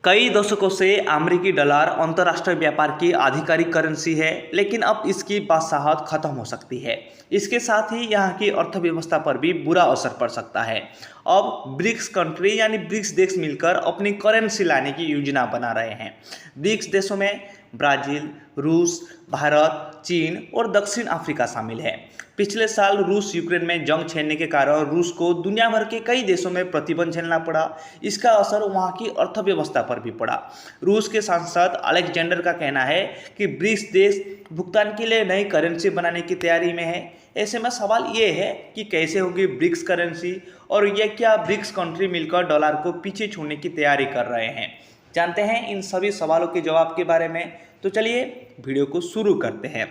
कई दशकों से अमेरिकी डॉलर अंतर्राष्ट्रीय व्यापार की आधिकारिक करेंसी है, लेकिन अब इसकी बादशाहत खत्म हो सकती है। इसके साथ ही यहाँ की अर्थव्यवस्था पर भी बुरा असर पड़ सकता है। अब ब्रिक्स कंट्री यानी ब्रिक्स देश मिलकर अपनी करेंसी लाने की योजना बना रहे हैं। ब्रिक्स देशों में ब्राजील, रूस, भारत, चीन और दक्षिण अफ्रीका शामिल है। पिछले साल रूस यूक्रेन में जंग छेड़ने के कारण रूस को दुनिया भर के कई देशों में प्रतिबंध झेलना पड़ा। इसका असर वहां की अर्थव्यवस्था पर भी पड़ा। रूस के सांसद अलेक्जेंडर का कहना है कि ब्रिक्स देश भुगतान के लिए नई करेंसी बनाने की तैयारी में है। ऐसे में सवाल ये है कि कैसे होगी ब्रिक्स करेंसी और यह क्या ब्रिक्स कंट्री मिलकर डॉलर को पीछे छोड़ने की तैयारी कर रहे हैं। जानते हैं इन सभी सवालों के जवाब के बारे में, तो चलिए वीडियो को शुरू करते हैं।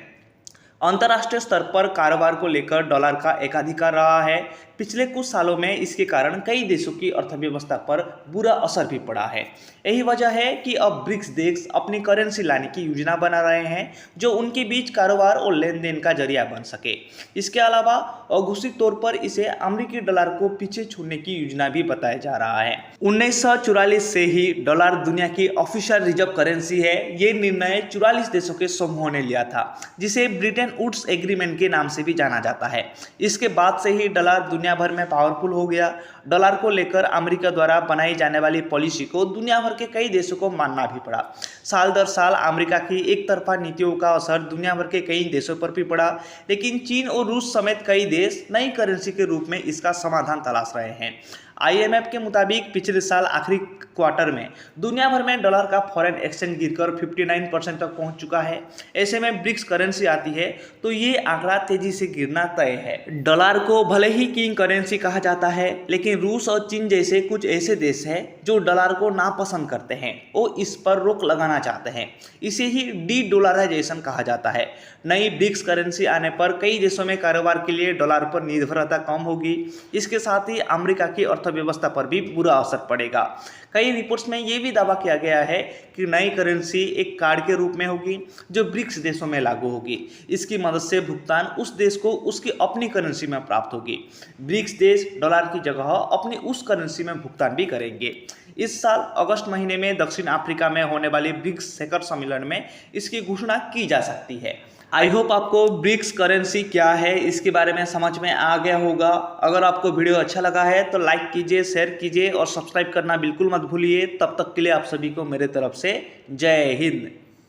अंतर्राष्ट्रीय स्तर पर कारोबार को लेकर डॉलर का एकाधिकार रहा है। पिछले कुछ सालों में इसके कारण कई देशों की अर्थव्यवस्था पर बुरा असर भी पड़ा है। यही वजह है कि अब ब्रिक्स देश अपनी करेंसी लाने की योजना बना रहे हैं, जो उनके बीच कारोबार और लेन देन का जरिया बन सके। इसके अलावा अघोषित तौर पर इसे अमेरिकी डॉलर को पीछे छोड़ने की योजना भी बताया जा रहा है। 1944 से ही डॉलर दुनिया की ऑफिशियल रिजर्व करेंसी है। ये निर्णय 44 देशों के समूह ने लिया था, जिसे ब्रिटेन वुड्स एग्रीमेंट के नाम से भी जाना जाता है। इसके बाद से ही डॉलर दुनिया भर में पावरफुल हो गया। डॉलर को लेकर अमेरिका द्वारा बनाई जाने वाली पॉलिसी को दुनिया भर के कई देशों को मानना भी पड़ा। साल दर साल अमेरिका की एक तरफा नीतियों का असर दुनिया भर के कई देशों पर भी पड़ा, लेकिन चीन और रूस समेत कई देश नई करेंसी के रूप में इसका समाधान तलाश रहे हैं। IMF के मुताबिक पिछले साल आखिरी क्वार्टर में दुनिया भर में डॉलर का फॉरेन एक्सचेंज गिरकर 59% तक पहुंच चुका है। ऐसे में ब्रिक्स करेंसी आती है तो ये आंकड़ा तेजी से गिरना तय है। डॉलर को भले ही किंग करेंसी कहा जाता है, लेकिन रूस और चीन जैसे कुछ ऐसे देश हैं जो डॉलर को नापसंद करते हैं और इस पर रोक लगाना चाहते हैं। इसे ही डी डॉलराइजेशन कहा जाता है। नई ब्रिक्स करेंसी आने पर कई देशों में कारोबार के लिए डॉलर पर निर्भरता कम होगी। इसके साथ ही अमेरिका की अर्थव्यवस्था पर भी बुरा असर पड़ेगा। कई रिपोर्ट्स में यह भी दावा किया गया है कि नई करेंसी एक कार्ड के रूप में होगी, जो ब्रिक्स देशों में लागू होगी। इसकी मदद से भुगतान उस देश को उसकी अपनी करेंसी में प्राप्त होगी। ब्रिक्स देश डॉलर की जगह अपनी उस करेंसी में भुगतान भी करेंगे। इस साल अगस्त महीने में दक्षिण अफ्रीका में होने वाली ब्रिक्स शिखर सम्मेलन में इसकी घोषणा की जा सकती है। आई होप आपको ब्रिक्स करेंसी क्या है इसके बारे में समझ में आ गया होगा। अगर आपको वीडियो अच्छा लगा है तो लाइक कीजिए, शेयर कीजिए और सब्सक्राइब करना बिल्कुल मत भूलिए। तब तक के लिए आप सभी को मेरे तरफ से जय हिंद।